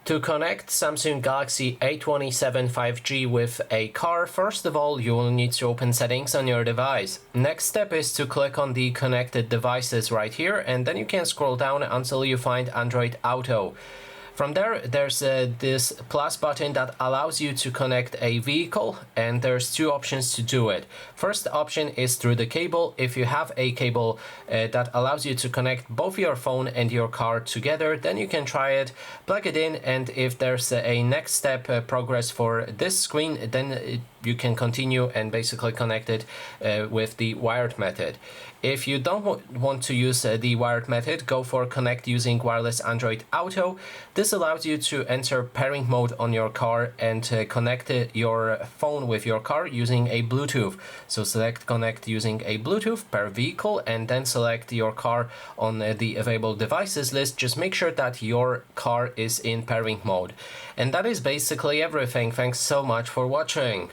To connect Samsung Galaxy A27 5G with a car, first of all, you will need to open settings on your device. Next step is to click on the connected devices right here, and then you can scroll down until you find Android Auto. From there, there's this plus button that allows you to connect a vehicle, and there's two options to do it. First option is through the cable. If you have a cable that allows you to connect both your phone and your car together, then you can try it, plug it in, and if there's a next step progress for this screen, then you can continue and basically connect it with the wired method. If you don't want to use the wired method, go for connect using wireless Android Auto. This allows you to enter pairing mode on your car and connect your phone with your car using a Bluetooth. So select connect using a Bluetooth per vehicle and then select your car on the available devices list. Just make sure that your car is in pairing mode. And that is basically everything. Thanks so much for watching.